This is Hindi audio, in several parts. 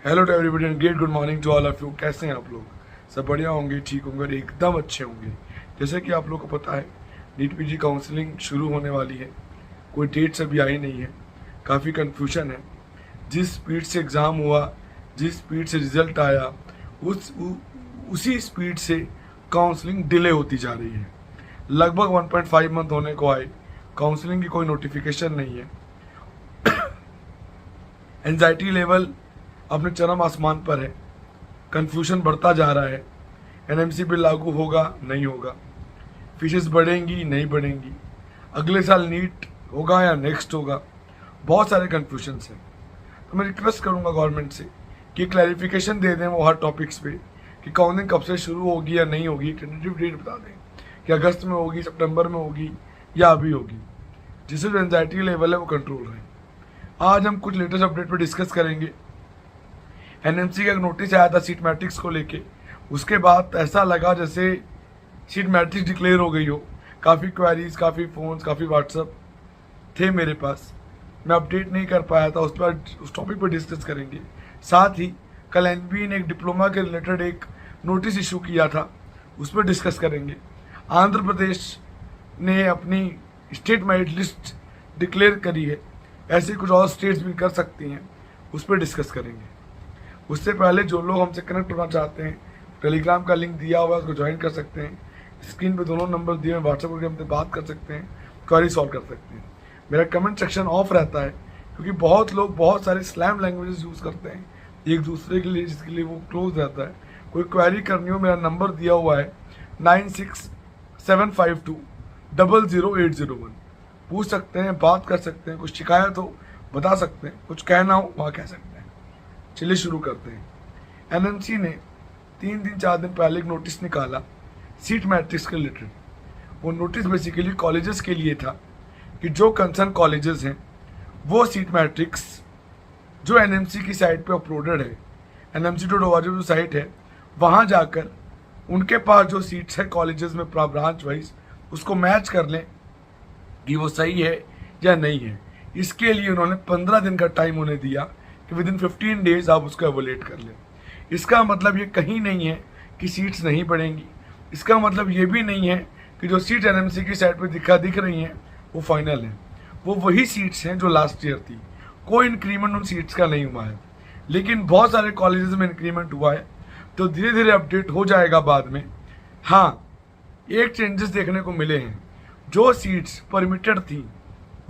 Hello to everybody and great good morning to all of you. कैसे हैं आप लोग? सब बढ़िया होंगे, ठीक होंगे और एकदम अच्छे होंगे। जैसे कि आप लोग को पता है, नीट पीजी काउंसलिंग शुरू होने वाली है। कोई डेट्स अभी आई नहीं है, काफ़ी कन्फ्यूजन है। जिस स्पीड से एग्ज़ाम हुआ, जिस स्पीड से रिजल्ट आया, उसी स्पीड से काउंसलिंग डिले होती जा रही है। लगभग 1.5 मंथ होने को आए, काउंसलिंग की कोई नोटिफिकेशन नहीं है। एंजाइटी लेवल अपने चरम आसमान पर है, कन्फ्यूजन बढ़ता जा रहा है। एनएमसी बिल लागू होगा नहीं होगा, फीसेस बढ़ेंगी नहीं बढ़ेंगी, अगले साल नीट होगा या नेक्स्ट होगा, बहुत सारे कन्फ्यूजन्स हैं। तो मैं रिक्वेस्ट करूंगा गवर्नमेंट से कि क्लैरिफिकेशन दे दें वो हर टॉपिक्स पे कि काउंसलिंग कब से शुरू होगी या नहीं होगी। टेंटेटिव डेट बता दें कि अगस्त में होगी, सितंबर में होगी या अभी होगी, जिससे जो एंजाइटी लेवल है वो कंट्रोल रहे। आज हम कुछ लेटेस्ट अपडेट पर डिस्कस करेंगे। एनएमसी का एक नोटिस आया था सीट मैट्रिक्स को लेके, उसके बाद ऐसा लगा जैसे सीट मैट्रिक्स डिक्लेयर हो गई हो। काफ़ी क्वेरीज, काफ़ी फ़ोन्स, काफ़ी व्हाट्सअप थे मेरे पास, मैं अपडेट नहीं कर पाया था। उस टॉपिक पर डिस्कस करेंगे। साथ ही कल एनबीए ने एक डिप्लोमा के रिलेटेड एक नोटिस इशू किया था, उस पर डिस्कस करेंगे। आंध्र प्रदेश ने अपनी स्टेट मेरिट लिस्ट डिक्लेयर करी है, ऐसे कुछ और स्टेट्स भी कर सकती हैं, उस पर डिस्कस करेंगे। उससे पहले जो लोग हमसे कनेक्ट होना चाहते हैं, टेलीग्राम का लिंक दिया हुआ है, उसको ज्वाइन कर सकते हैं। स्क्रीन पे दोनों नंबर दिए हैं, व्हाट्सएप करके हमसे बात कर सकते हैं, क्वेरी सॉल्व कर सकते हैं। मेरा कमेंट सेक्शन ऑफ रहता है क्योंकि बहुत लोग बहुत सारे स्लैम लैंग्वेजेस यूज़ करते हैं एक दूसरे के लिए, जिसके लिए वो क्लोज रहता है। कोई क्वेरी करनी हो, मेरा नंबर दिया हुआ है 9675200801। पूछ सकते हैं, बात कर सकते हैं, कुछ शिकायत हो बता सकते हैं, कुछ कहना हो वहाँ कह सकते हैं। चलिए शुरू करते हैं। एनएमसी ने 3-4 दिन पहले एक नोटिस निकाला सीट मैट्रिक्स के रिलेटेड। वो नोटिस बेसिकली कॉलेजेस के लिए था कि जो कंसर्न कॉलेजेस हैं वो सीट मैट्रिक्स जो एनएमसी की साइट पे अपलोडेड है, nmc.org जो साइट है, वहाँ जाकर उनके पास जो सीट्स है कॉलेजेस में ब्रांच वाइज, उसको मैच कर लें कि वो सही है या नहीं है। इसके लिए उन्होंने 15 दिन का टाइम उन्हें दिया कि विद इन 15 डेज आप उसको एवोलेट कर लें। इसका मतलब ये कहीं नहीं है कि सीट्स नहीं बढ़ेंगी। इसका मतलब ये भी नहीं है कि जो सीट एनएमसी की साइट पे दिख रही हैं वो फाइनल है। वो वही सीट्स हैं जो लास्ट ईयर थी। कोई इंक्रीमेंट उन सीट्स का नहीं हुआ है, लेकिन बहुत सारे कॉलेजेस में इंक्रीमेंट हुआ है, तो धीरे धीरे अपडेट हो जाएगा बाद में। हाँ, एक चेंजेस देखने को मिले हैं। जो सीट्स परमिटेड थी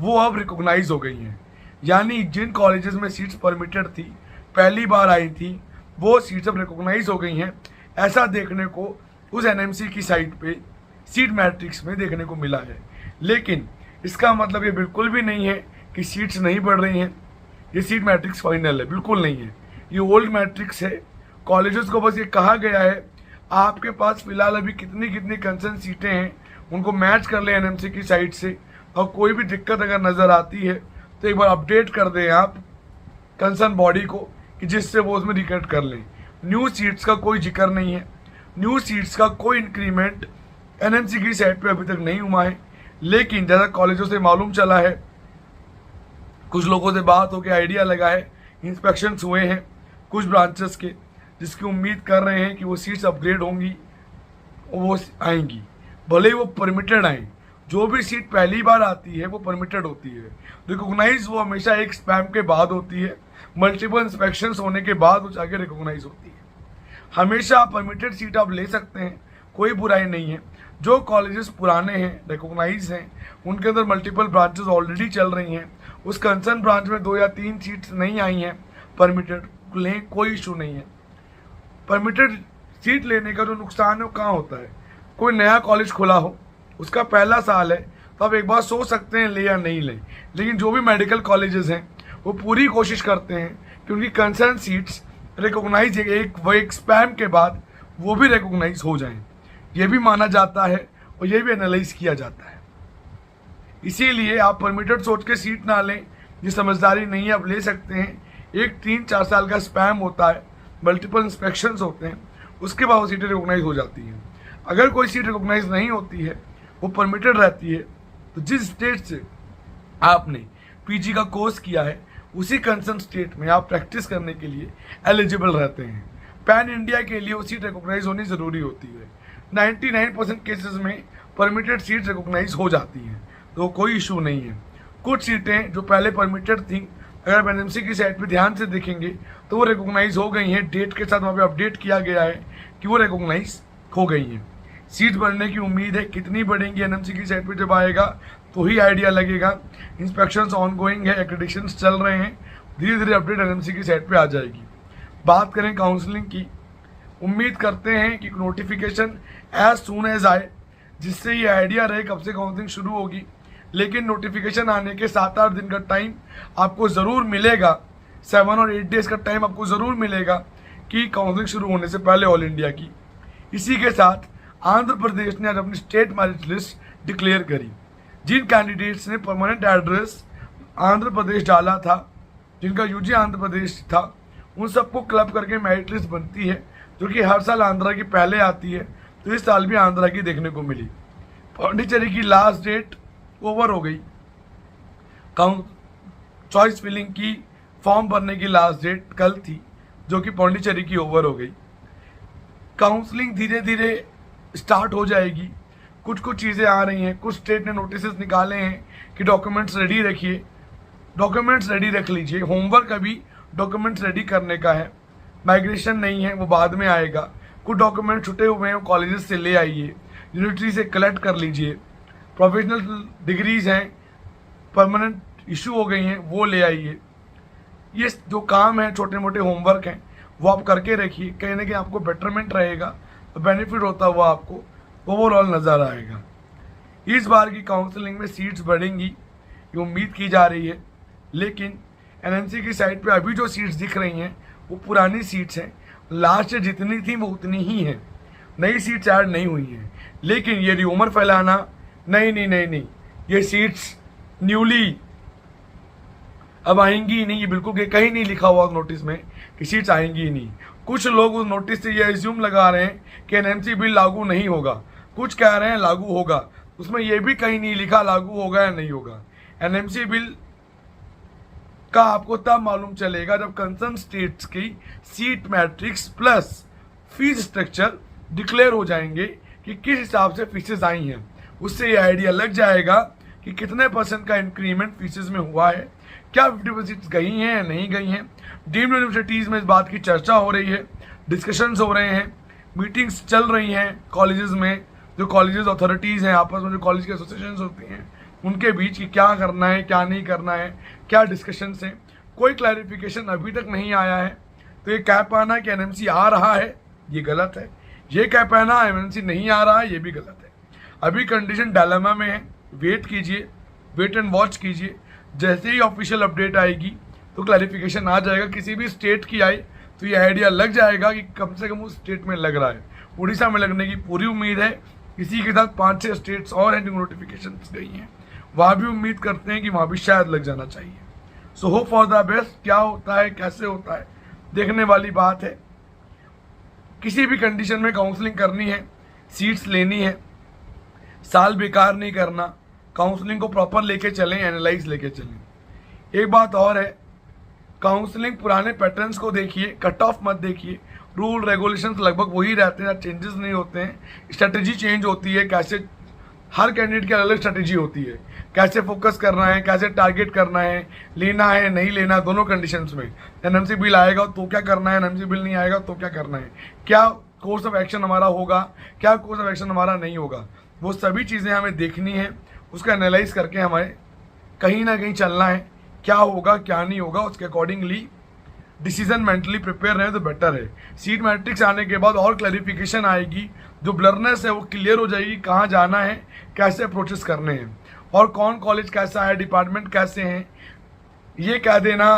वो अब रिकॉग्नाइज हो गई हैं, यानी जिन कॉलेजेस में सीट्स परमिटेड थी, पहली बार आई थी, वो सीट्स अब रिकॉग्नाइज हो गई हैं। ऐसा देखने को उस एनएमसी की साइट पे सीट मैट्रिक्स में देखने को मिला है। लेकिन इसका मतलब ये बिल्कुल भी नहीं है कि सीट्स नहीं बढ़ रही हैं। ये सीट मैट्रिक्स फाइनल है, बिल्कुल नहीं है। ये ओल्ड मैट्रिक्स है। कॉलेजेस को बस ये कहा गया है आपके पास फिलहाल अभी कितनी कितनी कंसर्न सीटें हैं, उनको मैच कर लें एनएमसी की साइट से, और कोई भी दिक्कत अगर नज़र आती है तो एक बार अपडेट कर दें आप कंसर्न बॉडी को, कि जिससे वो उसमें रिकनेक्ट कर लें। न्यू सीट्स का कोई जिक्र नहीं है, न्यू सीट्स का कोई इंक्रीमेंट एनएमसी की साइट पे अभी तक नहीं हुआ है। लेकिन जैसा कॉलेजों से मालूम चला है, कुछ लोगों से बात होकर आइडिया लगा है, इंस्पेक्शंस हुए हैं कुछ ब्रांचेस के, जिसकी उम्मीद कर रहे हैं कि वो सीट्स अपग्रेड होंगी, वो आएंगी, भले ही वो परमिटेड आएँ। जो भी सीट पहली बार आती है वो परमिटेड होती है। रिकॉग्नाइज वो हमेशा एक स्पैम के बाद होती है, मल्टीपल इंस्पेक्शंस होने के बाद वो जाके रिकॉग्नाइज होती है। हमेशा परमिटेड सीट आप ले सकते हैं, कोई बुराई नहीं है। जो कॉलेजेस पुराने हैं, रिकॉग्नाइज हैं, उनके अंदर मल्टीपल ब्रांचेस ऑलरेडी चल रही हैं, उस कंसर्न ब्रांच में 2 या 3 सीट्स नहीं आई हैं परमिटेड, लें, कोई इशू नहीं है। परमिटेड सीट लेने का जो नुकसान है वो कहाँ होता है? कोई नया कॉलेज खुला हो, उसका पहला साल है, तो आप एक बार सोच सकते हैं ले या नहीं लें। लेकिन जो भी मेडिकल कॉलेजेस हैं वो पूरी कोशिश करते हैं कि उनकी कंसर्न सीट्स रिकॉग्नाइज एक स्पैम के बाद वो भी रिकॉग्नाइज हो जाएं। ये भी माना जाता है और ये भी एनालाइज किया जाता है। इसीलिए आप परमिटेड सोच के सीट ना लें, ये समझदारी नहीं है। आप ले सकते हैं, एक 3-4 साल का स्पैम होता है, मल्टीपल इंस्पेक्शंस होते हैं, उसके बाद वो सीटें रिकॉग्नाइज हो जाती हैं। अगर कोई सीट रिकॉग्नाइज नहीं होती है, वो परमिटेड रहती है, तो जिस स्टेट से आपने पीजी का कोर्स किया है उसी कंसर्न स्टेट में आप प्रैक्टिस करने के लिए एलिजिबल रहते हैं। पैन इंडिया के लिए वो सीट रिकॉग्नाइज होनी ज़रूरी होती है। 99% केसेस में परमिटेड सीट रिकॉग्नाइज हो जाती हैं, तो कोई इशू नहीं है। कुछ सीटें जो पहले परमिटेड थी, अगर आप एनएमसी की साइट पे ध्यान से देखेंगे तो वो रिकॉग्नाइज हो गई हैं। डेट के साथ वहाँ पे अपडेट किया गया है कि वो रिकॉग्नाइज हो गई हैं। सीट बढ़ने की उम्मीद है, कितनी बढ़ेंगी एनएमसी की साइट पे जब आएगा तो ही आइडिया लगेगा। इंस्पेक्शंस ऑनगोइंग है, एक्रेडिशंस चल रहे हैं, धीरे धीरे अपडेट एनएमसी की साइट पे आ जाएगी। बात करें काउंसलिंग की, उम्मीद करते हैं कि नोटिफिकेशन एज सून एज आए, जिससे ये आइडिया रहे कब से काउंसलिंग शुरू होगी। लेकिन नोटिफिकेशन आने के 7-8 दिन का टाइम आपको ज़रूर मिलेगा, 7 और 8 डेज़ का टाइम आपको ज़रूर मिलेगा कि काउंसलिंग शुरू होने से पहले ऑल इंडिया की। इसी के साथ आंध्र प्रदेश ने आज अपनी स्टेट मेरिट लिस्ट डिक्लेयर करी। जिन कैंडिडेट्स ने परमानेंट एड्रेस आंध्र प्रदेश डाला था, जिनका यूजी आंध्र प्रदेश था, उन सबको क्लब करके मेरिट लिस्ट बनती है, जो कि हर साल आंध्रा की पहले आती है। तो इस साल भी आंध्रा की देखने को मिली। पौंडीचेरी की लास्ट डेट ओवर हो गई। चॉइस फिलिंग की फॉर्म भरने की लास्ट डेट कल थी, जो कि पौंडीचेरी की ओवर हो गई। काउंसलिंग धीरे धीरे स्टार्ट हो जाएगी। कुछ कुछ चीज़ें आ रही हैं। कुछ स्टेट ने नोटिस निकाले हैं कि डॉक्यूमेंट्स रेडी रखिए, डॉक्यूमेंट्स रेडी रख लीजिए। होमवर्क अभी डॉक्यूमेंट्स रेडी करने का है, माइग्रेशन नहीं है, वो बाद में आएगा। कुछ डॉक्यूमेंट छुटे हुए हैं, वो कॉलेजेस से ले आइए, यूनिवर्सिटी से कलेक्ट कर लीजिए। प्रोफेशनल डिग्रीज हैं, परमानेंट इशू हो गई हैं, वो ले आइए। ये जो काम है, छोटे मोटे होमवर्क हैं, वो आप करके रखिए। कहीं ना कहीं आपको बेटरमेंट रहेगा, तो बेनिफिट होता हुआ आपको ओवरऑल नज़र आएगा। इस बार की काउंसलिंग में सीट्स बढ़ेंगी, ये उम्मीद की जा रही है। लेकिन एनएमसी की साइट पे अभी जो सीट्स दिख रही हैं वो पुरानी सीट्स हैं। लास्ट ईयर जितनी थी वो उतनी ही हैं, नई सीट्स ऐड नहीं हुई हैं। लेकिन ये र्यूमर फैलाना, नहीं, ये सीट्स न्यूली अब आएंगी ही नहीं, ये बिल्कुल कहीं नहीं लिखा हुआ नोटिस में कि सीट्स आएंगी ही नहीं। कुछ लोग उस नोटिस से ये एज्यूम लगा रहे हैं कि एनएमसी बिल लागू नहीं होगा, कुछ कह रहे हैं लागू होगा। उसमें ये भी कहीं नहीं लिखा लागू होगा या नहीं होगा। एनएमसी बिल का आपको तब मालूम चलेगा जब कंसर्न स्टेट्स की seat matrix plus fees structure declare हो जाएंगे कि किस हिसाब से फीसेस आई हैं। उससे ये आइडिया लग जाएगा कि कितने % का इंक्रीमेंट फीसेस में हुआ है, क्या 50% गई हैं या नहीं गई हैं। डीम्ड यूनिवर्सिटीज़ में इस बात की चर्चा हो रही है, डिस्कशंस हो रहे हैं, मीटिंग्स चल रही हैं कॉलेजेस में। जो कॉलेजेस अथॉरिटीज़ हैं, आपस में जो कॉलेज की एसोसिएशंस होती हैं, उनके बीच कि क्या करना है, क्या नहीं करना है, क्या डिस्कशंस हैं। कोई क्लैरिफिकेशन अभी तक नहीं आया है। तो ये कह पाना कि एनएमसी आ रहा है, ये गलत है। ये कह पाना एनएमसी नहीं आ रहा है, ये भी गलत है। अभी कंडीशन डायलेमा में है। वेट कीजिए, वेट एंड वॉच कीजिए। जैसे ही ऑफिशियल अपडेट आएगी तो क्लैरिफिकेशन आ जाएगा। किसी भी स्टेट की आई तो ये आइडिया लग जाएगा कि कम से कम उस स्टेट में लग रहा है। उड़ीसा में लगने की पूरी उम्मीद है। इसी के साथ 5-6 स्टेट्स और हैं जो नोटिफिकेशन गई हैं, वहाँ भी उम्मीद करते हैं कि वहाँ भी शायद लग जाना चाहिए। So hope for the best. क्या होता है, कैसे होता है, देखने वाली बात है। किसी भी कंडीशन में काउंसलिंग करनी है, सीट्स लेनी है, साल बेकार नहीं करना, काउंसलिंग को प्रॉपर लेके चलें, एनालाइज लेके चलें। एक बात और है, काउंसलिंग पुराने पैटर्न्स को देखिए, कट ऑफ मत देखिए। रूल रेगुलेशंस लगभग वही रहते हैं, चेंजेस नहीं होते हैं। स्ट्रेटजी चेंज होती है, कैसे हर कैंडिडेट की अलग स्ट्रेटजी होती है, कैसे फोकस करना है, कैसे टारगेट करना है, लेना है नहीं लेना, दोनों कंडीशंस में। एनएमसी बिल आएगा तो क्या करना है, एनएमसी बिल नहीं आएगा तो क्या करना है, क्या कोर्स ऑफ एक्शन हमारा होगा, क्या कोर्स ऑफ एक्शन हमारा नहीं होगा, वो सभी चीज़ें हमें देखनी है। उसका एनालाइज करके हमें कहीं ना कहीं चलना है। क्या होगा क्या नहीं होगा, उसके अकॉर्डिंगली डिसीजन मेंटली प्रिपेयर रहे तो बेटर है। सीट मैट्रिक्स आने के बाद और क्लैरिफिकेशन आएगी, जो ब्लरनेस है वो क्लियर हो जाएगी, कहाँ जाना है, कैसे अप्रोचेस करने हैं, और कौन कॉलेज कैसा है, डिपार्टमेंट कैसे हैं। ये कह देना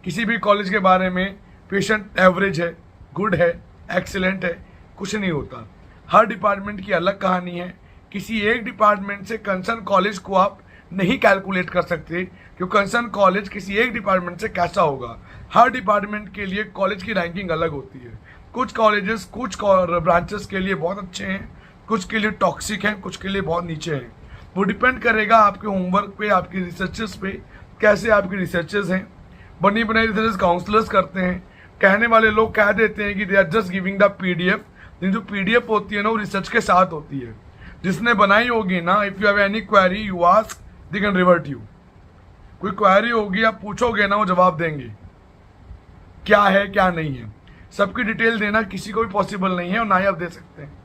किसी भी कॉलेज के बारे में पेशेंट एवरेज है, गुड है, एक्सीलेंट है, कुछ नहीं होता। हर डिपार्टमेंट की अलग कहानी है। किसी एक डिपार्टमेंट से कंसर्न कॉलेज को आप नहीं कैलकुलेट कर सकते कि कंसर्न कॉलेज किसी एक डिपार्टमेंट से कैसा होगा। हर डिपार्टमेंट के लिए कॉलेज की रैंकिंग अलग होती है। कुछ कॉलेजेस कुछ ब्रांचेस के लिए बहुत अच्छे हैं, कुछ के लिए टॉक्सिक हैं, कुछ के लिए बहुत नीचे हैं। वो डिपेंड करेगा आपके होमवर्क पे, आपकी रिसर्चेस पे, कैसे आपकी रिसर्चेस हैं। बनी बनाई रिसर्च काउंसलर्स करते हैं। कहने वाले लोग कह देते हैं कि they are just giving the PDF, लेकिन जो पीडीएफ होती है ना वो रिसर्च के साथ होती है। जिसने बनाई होगी ना, if you have any query you ask, they can revert you. कोई क्वेरी होगी आप पूछोगे ना, वो जवाब देंगे क्या है क्या नहीं है। सबकी डिटेल देना किसी को भी पॉसिबल नहीं है और ना ही आप दे सकते हैं।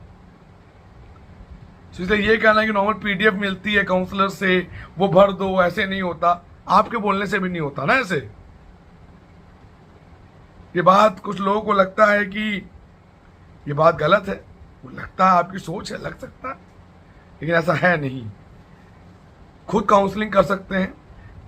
इसलिए ये कहना है कि नॉर्मल पीडीएफ मिलती है काउंसलर से, वो भर दो, ऐसे नहीं होता। आपके बोलने से भी नहीं होता ना ऐसे। ये बात कुछ लोगों को लगता है कि ये बात गलत है, वो लगता है आपकी सोच है, लग सकता है, लेकिन ऐसा है नहीं। खुद काउंसलिंग कर सकते हैं।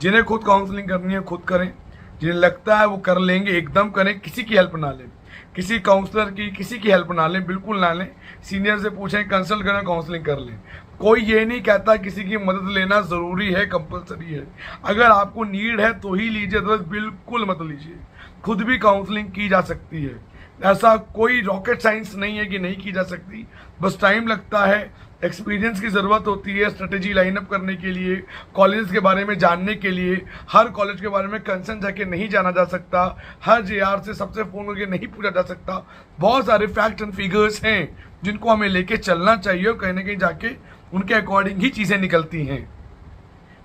जिन्हें खुद काउंसलिंग करनी है खुद करें, जिन्हें लगता है वो कर लेंगे एकदम करें, किसी की हेल्प ना लें, किसी काउंसलर की किसी की हेल्प ना लें, बिल्कुल ना लें। सीनियर से पूछें, कंसल्ट करें, काउंसलिंग कर लें। कोई ये नहीं कहता किसी की मदद लेना ज़रूरी है, कंपलसरी है। अगर आपको नीड है तो ही लीजिए, अदरवाइज बिल्कुल मत लीजिए। खुद भी काउंसलिंग की जा सकती है, ऐसा कोई रॉकेट साइंस नहीं है कि नहीं की जा सकती। बस टाइम लगता है, एक्सपीरियंस की ज़रूरत होती है, स्ट्रेटेजी लाइनअप करने के लिए, कॉलेज के बारे में जानने के लिए। हर कॉलेज के बारे में कंसर्न जाके नहीं जाना जा सकता, हर जेआर से सबसे फ़ोन करके नहीं पूछा जा सकता। बहुत सारे फैक्ट एंड फिगर्स हैं जिनको हमें लेके चलना चाहिए और कहीं ना कहीं जाके उनके अकॉर्डिंग ही चीज़ें निकलती हैं।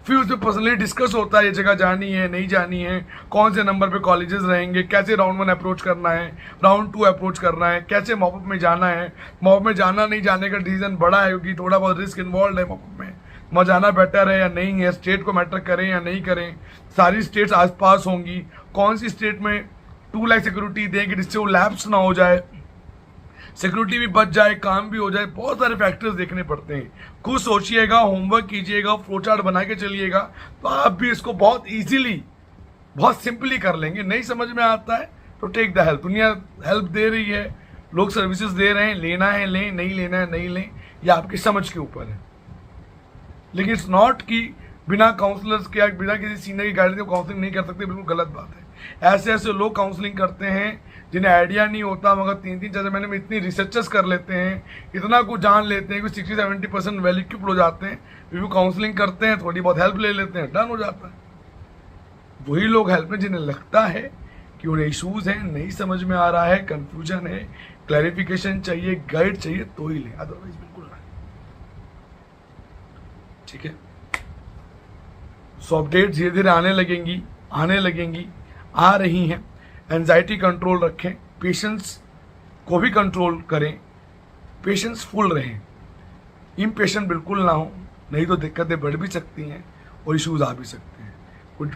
फिर उसमें पर्सनली डिस्कस होता है, ये जगह जानी है नहीं जानी है, कौन से नंबर पे कॉलेजेस रहेंगे, कैसे राउंड 1 अप्रोच करना है, राउंड 2 अप्रोच करना है, कैसे मॉपअप में जाना है। मॉपअप में जाना नहीं जाने का डिसीजन बड़ा है क्योंकि थोड़ा बहुत रिस्क इन्वॉल्व है मॉपअप में। वहाँ जाना बेटर है या नहीं है, स्टेट को मैटर करें या नहीं करें, सारी स्टेट्स आसपास होंगी, कौन सी स्टेट में 2 लाख सिक्योरिटी दें कि जिससे वो लैप्स ना हो जाए, सिक्योरिटी भी बच जाए, काम भी हो जाए। बहुत सारे फैक्टर्स देखने पड़ते हैं। खुद सोचिएगा, होमवर्क कीजिएगा, फ्लो चार्ट बना के चलिएगा, तो आप भी इसको बहुत इजीली, बहुत सिंपली कर लेंगे। नहीं समझ में आता है तो टेक द हेल्प। दुनिया हेल्प दे रही है, लोग सर्विसेज दे रहे हैं, लेना है लें, नहीं लेना है नहीं लें, यह आपकी समझ के ऊपर है। लेकिन इट्स नॉट कि बिना काउंसलर्स के, बिना किसी सीनियर की गाइडेंस के काउंसलिंग नहीं कर सकते, बिल्कुल गलत बात है। ऐसे ऐसे लोग काउंसलिंग करते हैं जिन्हें आइडिया नहीं होता, मगर 3-4 महीने में इतनी रिसर्चेस कर लेते हैं, इतना कुछ जान लेते हैं कि 60-70% वेल इक्विप्ड हो जाते हैं। फिर वो काउंसलिंग करते हैं, थोड़ी बहुत हेल्प ले लेते हैं, डन हो जाता है। वही लोग हेल्प में जिन्हें लगता है कि उन्हें इशूज़ हैं, नहीं समझ में आ रहा है, कन्फ्यूजन है, क्लैरिफिकेशन चाहिए, गाइड चाहिए, तो ही लें, अदरवाइज बिल्कुल नहीं। ठीक है। सो अपडेट धीरे धीरे आने लगेंगी, आ रही हैं। एंजाइटी कंट्रोल रखें, पेशेंस को भी कंट्रोल करें, पेशेंस फुल रहें, इम्पेशेंट बिल्कुल ना हो, नहीं तो दिक्कतें बढ़ भी सकती हैं और इश्यूज आ भी सकते हैं।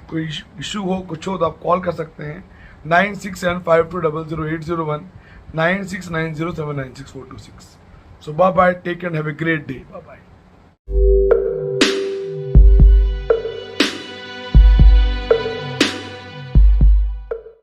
कोई इशू हो, कुछ हो तो आप कॉल कर सकते हैं 9675200801, 9690796426। So bye bye, take and have a great day, bye bye.